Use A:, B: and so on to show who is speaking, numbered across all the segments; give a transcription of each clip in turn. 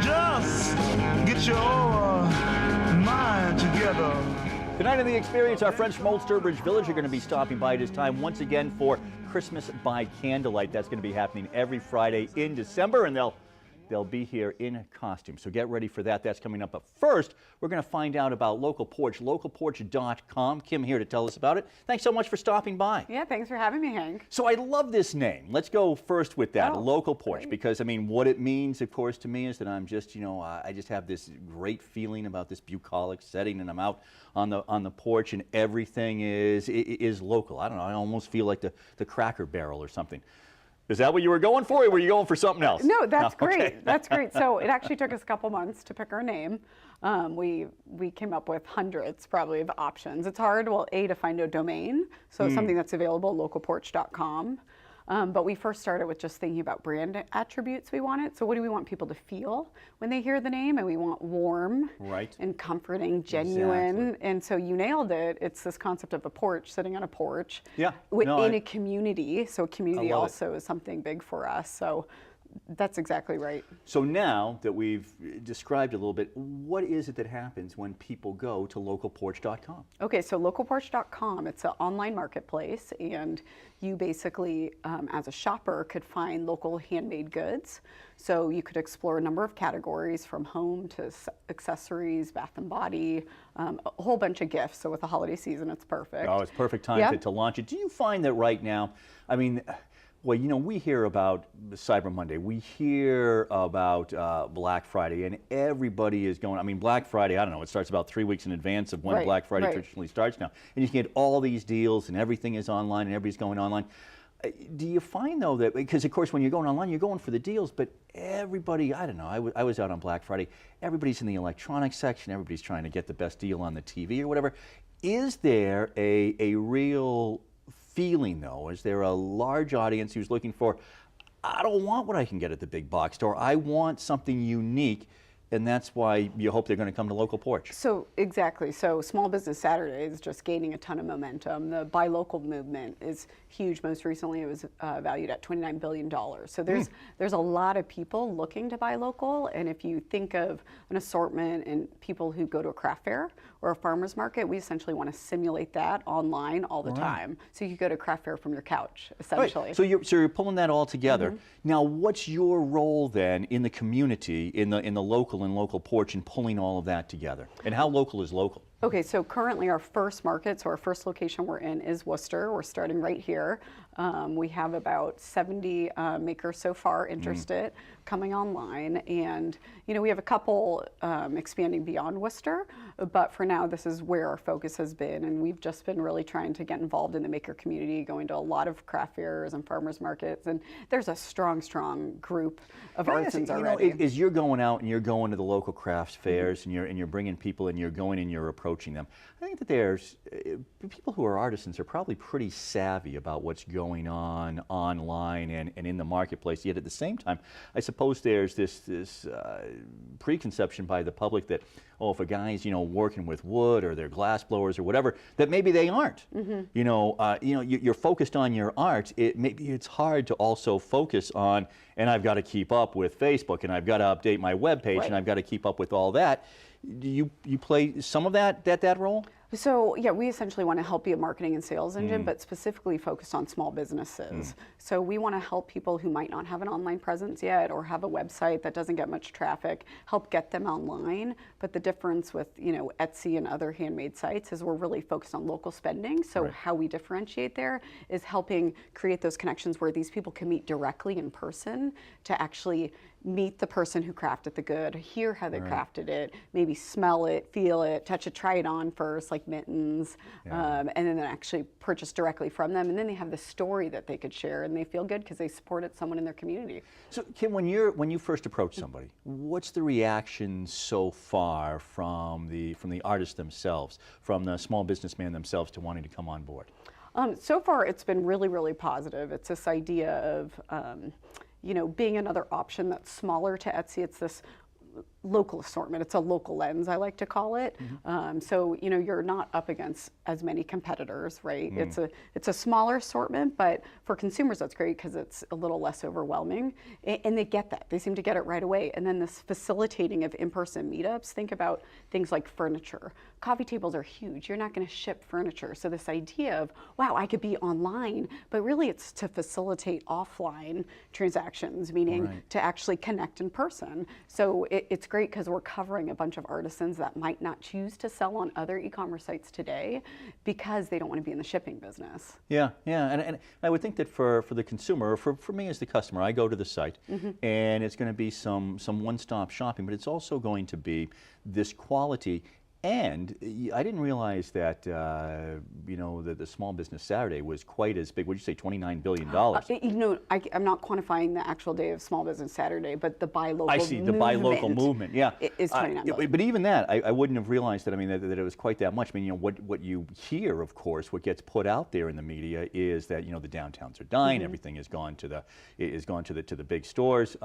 A: Just get your mind together.
B: Tonight in The Experience, our friends from Old Sturbridge Village are going to be stopping by at this time once again for Christmas by Candlelight. That's going to be happening every Friday in December, and they'll be here in costume. So get ready for that. That's coming up. But first, we're going to find out about Local Porch, localporch.com. Kim here to tell us about it. Thanks so much for stopping by.
C: Yeah, thanks for having me, Hank.
B: So I love this name. Let's go first with that, Local Porch,
C: great.
B: because I mean, what it means, of course, to me is that I'm just, I just have this great feeling about this bucolic setting, and I'm out on the porch, and everything is local. I don't know. I almost feel like the Cracker Barrel or something. Is that what you were going for, or were you going for something else?
C: No, that's great.
B: Okay.
C: That's great. So it actually took us a couple months to pick our name. We came up with hundreds probably of options. It's hard, well, to find a domain, so it's something that's available, localporch.com. But we first started with just thinking about brand attributes we wanted. So what do we want people to feel when they hear the name? And we want warm and comforting, genuine.
B: Exactly.
C: And so you nailed it. It's this concept of a porch, sitting on a porch
B: Yeah.
C: in a community. So community also is something big for us. So that's exactly right.
B: So now that we've described a little bit, what is it that happens when people go to localporch.com?
C: Okay, so localporch.com, it's an online marketplace, and you basically, as a shopper, could find local handmade goods. So you could explore a number of categories, from home to accessories, bath and body, a whole bunch of gifts. So with the holiday season, it's perfect.
B: Oh, it's perfect time to launch it. Do you find that right now, I mean, well, we hear about Cyber Monday. We hear about Black Friday, and everybody is going. I mean, Black Friday, I don't know, it starts about 3 weeks in advance of when Black Friday traditionally starts now. And you can get all these deals, and everything is online, and everybody's going online. Do you find, though, that, because, of course, when you're going online, you're going for the deals, but everybody, I don't know, I was out on Black Friday, everybody's in the electronics section, everybody's trying to get the best deal on the TV or whatever. Is there a real feeling, though? Is there a large audience who's looking for, I don't want what I can get at the big box store, I want something unique, and that's why you hope they're going to come to Local Porch? So
C: exactly. So Small Business Saturday is just gaining a ton of momentum. The buy local movement is huge. Most recently, it was valued at $29 billion. So there's a lot of people looking to buy local. And if you think of an assortment and people who go to a craft fair or a farmer's market, we essentially want to simulate that online all the time. So you could go to a craft fair from your couch, essentially.
B: Right. So you're pulling that all together. Now, what's your role then in the community, in the local and Local Porch, and pulling all of that together? And how local is local?
C: Okay, so currently our first market, so our first location we're in is Worcester. We're starting right here. We have about 70 makers so far interested coming online, and we have a couple expanding beyond Worcester, but for now this is where our focus has been, and we've just been really trying to get involved in the maker community, going to a lot of craft fairs and farmers markets, and there's a strong group of artisans already.
B: As you're going out and you're going to the local crafts fairs and you're bringing people and you're going and you're approaching them, I think that there's people who are artisans are probably pretty savvy about what's going on online and in the marketplace. Yet at the same time, I suppose there's this preconception by the public that, oh, if a guy's working with wood or they're glass blowers or whatever, that maybe they aren't. You're focused on your art. Maybe it's hard to also focus on, and I've got to keep up with Facebook, and I've got to update my webpage, and I've got to keep up with all that. Do you play some of that role?
C: So yeah, we essentially want to help be a marketing and sales engine, but specifically focused on small businesses. So we want to help people who might not have an online presence yet or have a website that doesn't get much traffic, help get them online. But the difference with Etsy and other handmade sites is we're really focused on local spending. So how we differentiate there is helping create those connections where these people can meet directly in person to actually meet the person who crafted the good, hear how they crafted it, maybe smell it, feel it, touch it, try it on first, like mittens, and then actually purchase directly from them. And then they have the story that they could share, and they feel good because they supported someone in their community.
B: So Kim, when you first approach somebody, what's the reaction so far from the artists themselves, from the small businessman themselves to wanting to come on board?
C: So far, it's been really positive. It's this idea of being another option that's smaller to Etsy. It's this local assortment. It's a local lens, I like to call it. So you're not up against as many competitors, right? It's a smaller assortment, but for consumers that's great because it's a little less overwhelming, and they get that. They seem to get it right away. And then this facilitating of in-person meetups. Think about things like furniture. Coffee tables are huge. You're not going to ship furniture. So this idea of, wow, I could be online, but really it's to facilitate offline transactions, meaning to actually connect in person. So it's great because we're covering a bunch of artisans that might not choose to sell on other e-commerce sites today because they don't want to be in the shipping business.
B: Yeah, and I would think that for the consumer, or for me as the customer, I go to the site and it's going to be some one-stop shopping, but it's also going to be this quality. And I didn't realize that that the Small Business Saturday was quite as big. Would you say $29 billion?
C: I'm not quantifying the actual day of Small Business Saturday, but the buy local.
B: I see, the buy local movement. Yeah,
C: is 29 billion.
B: But even that, I wouldn't have realized that. I mean, that it was quite that much. I mean, what you hear, of course, what gets put out there in the media is that the downtowns are dying. Everything is gone to the big stores.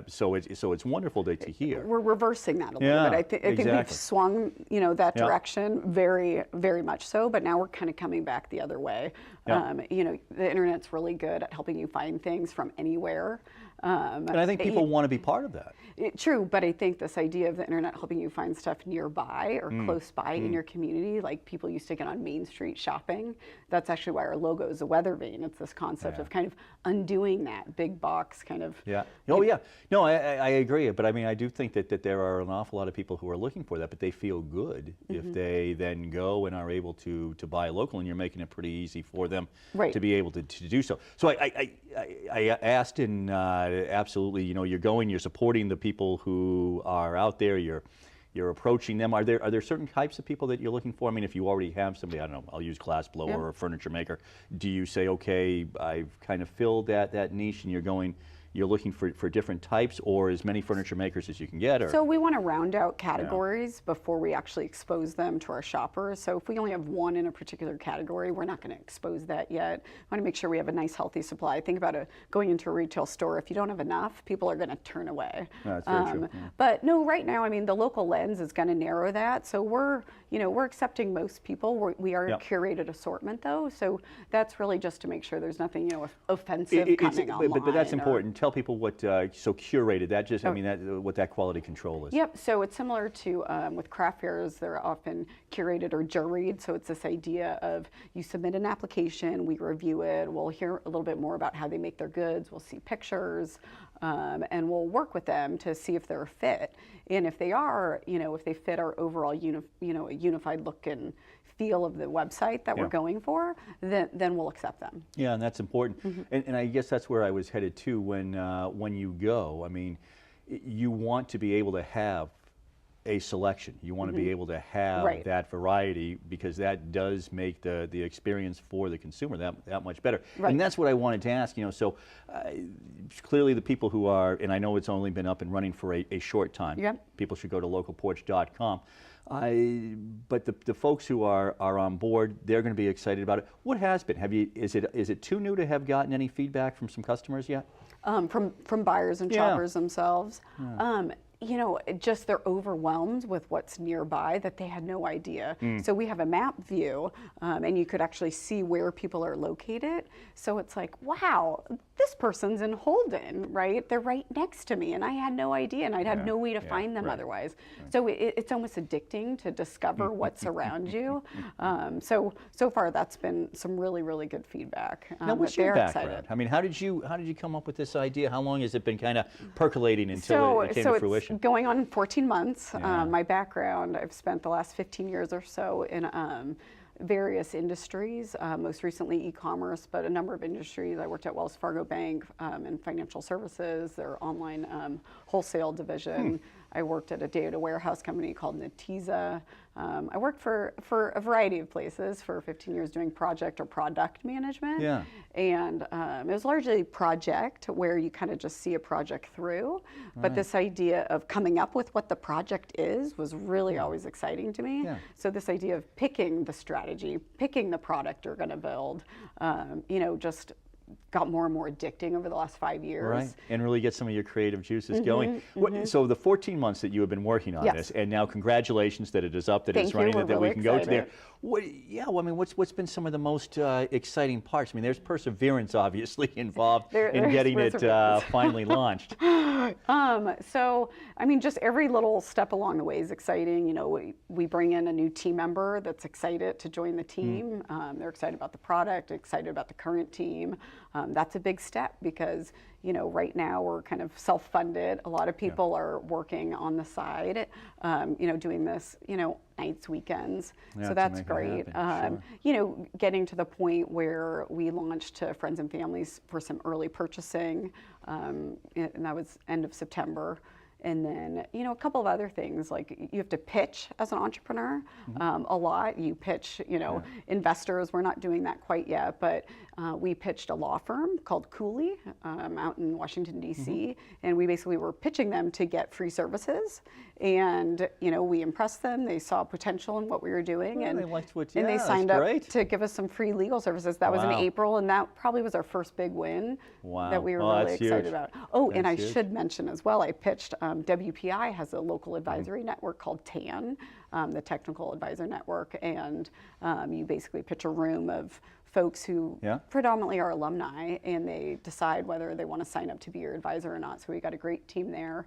B: So it's wonderful to hear.
C: We're reversing that a little bit. I think we've swung that direction very, very much so, but now we're kind of coming back the other way. The internet's really good at helping you find things from anywhere.
B: And I think people want to be part of that.
C: True, but I think this idea of the internet helping you find stuff nearby or close by in your community, like people used to get on Main Street shopping, that's actually why our logo is a weather vane. It's this concept of kind of undoing that big box kind of.
B: Yeah. Oh, yeah. No, I agree. But I mean, I do think that there are an awful lot of people who are looking for that, but they feel good if they then go and are able to buy local, and you're making it pretty easy for them to be able to do so. So I asked in absolutely, you're supporting the people who are out there, you're approaching them. Are there certain types of people that you're looking for? I mean, if you already have somebody, I don't know, I'll use glass blower or a furniture maker, do you say, okay, I've kind of filled that niche, and you're looking for different types, or as many furniture makers as you can get? Or?
C: So we want to round out categories before we actually expose them to our shoppers. So if we only have one in a particular category, we're not going to expose that yet. We want to make sure we have a nice, healthy supply. Think about going into a retail store. If you don't have enough, people are going to turn away.
B: That's very true. Yeah.
C: But no, right now, I mean, the local lens is going to narrow that. So we're accepting most people. We are a curated assortment, though. So that's really just to make sure there's nothing, offensive coming online.
B: But that's important. Tell people what so curated. That just what that quality control is.
C: Yep. So it's similar to with craft fairs. They're often curated or juried. So it's this idea of you submit an application, we review it. We'll hear a little bit more about how they make their goods. We'll see pictures, and we'll work with them to see if they're a fit. And if they are, if they fit our overall unified look and feel of the website that we're going for, then we'll accept them.
B: Yeah, and that's important. And I guess that's where I was headed to when you go. I mean, you want to be able to have a selection. You want to be able to have that variety, because that does make the experience for the consumer that much better. And that's what I wanted to ask. So clearly the people who are, and I know it's only been up and running for a short time. People should go to localporch.com. But the folks who are on board, they're going to be excited about it. What has been? Is it too new to have gotten any feedback from some customers yet?
C: From buyers and shoppers themselves. Just they're overwhelmed with what's nearby that they had no idea. So we have a map view, and you could actually see where people are located. So it's like, wow, this person's in Holden, right? They're right next to me, and I had no idea, and I'd had no way to find them otherwise. So it's almost addicting to discover what's around you. So far, that's been some really, really good feedback.
B: Now, what's your background? Excited. I mean, how did you come up with this idea? How long has it been kind of percolating until it came to fruition?
C: Going on 14 months. My background, I've spent the last 15 years or so in various industries, most recently e-commerce, but a number of industries. I worked at Wells Fargo Bank in financial services, their online wholesale division. I worked at a data warehouse company called Netiza. I worked for a variety of places for 15 years doing project or product management. And it was largely project, where you kind of just see a project through. But this idea of coming up with what the project is was really always exciting to me. So this idea of picking the strategy, picking the product you're going to build, just got more and more addicting over the last 5 years.
B: Right, and really get some of your creative juices going. So the 14 months that you have been working on this, and now congratulations that it is up, that it's running, that we can go to there. Yeah, well, I mean, what's been some of the most exciting parts? I mean, there's perseverance obviously involved in getting it finally launched.
C: So, I mean, just every little step along the way is exciting. You know, we bring in a new team member that's excited to join the team. They're excited about the product, excited about the current team. That's a big step because, you know, right now we're kind of self-funded. A lot of people are working on the side, you know, doing this, you know, nights, weekends. So that's great. You know, getting to the point where we launched to friends and families for some early purchasing, and that was end of September. And then, you know, a couple of other things, like you have to pitch as an entrepreneur a lot. You pitch, you know, investors. We're not doing that quite yet, but we pitched a law firm called Cooley out in Washington, D.C., and we basically were pitching them to get free services. And, you know, we impressed them. They saw potential in what we were doing.
B: Well,
C: and
B: they liked what,
C: and they signed up to give us some free legal services. That was in April, and that probably was our first big win that we were really excited about. Oh, and I should mention as well, I pitched, WPI has a local advisory network called TAN, the Technical Advisor Network, and you basically pitch a room of folks who predominantly are alumni, and they decide whether they want to sign up to be your advisor or not. So we got a great team there.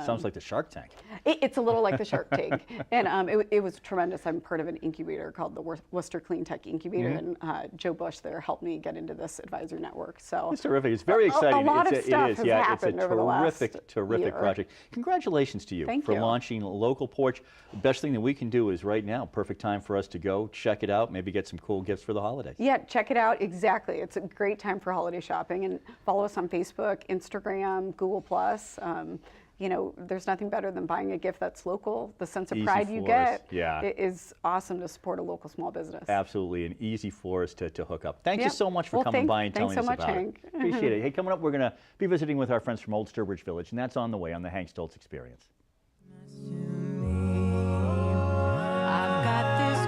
B: Sounds like the Shark Tank.
C: It's a little like the Shark Tank, and it was tremendous. I'm part of an incubator called the Worcester Clean Tech Incubator, and Joe Bush there helped me get into this advisor network. So
B: it's terrific. It's very exciting.
C: A lot of stuff has happened over the last
B: terrific
C: year.
B: project. Congratulations to you for launching Local Porch. The best thing that we can do is right now, perfect time for us to go check it out, maybe get some cool gifts for the holidays.
C: Yeah, check it out. Exactly. It's a great time for holiday shopping, and follow us on Facebook, Instagram, Google+. You know, there's nothing better than buying a gift that's local. The sense of pride you get it is awesome to support a local small business.
B: Absolutely, and easy for us to hook up. Thank you so much for coming by and telling us about it. Appreciate it. Hey, coming up, we're going to be visiting with our friends from Old Sturbridge Village, and that's on the way on the Hank Stolz Experience.
D: I've got this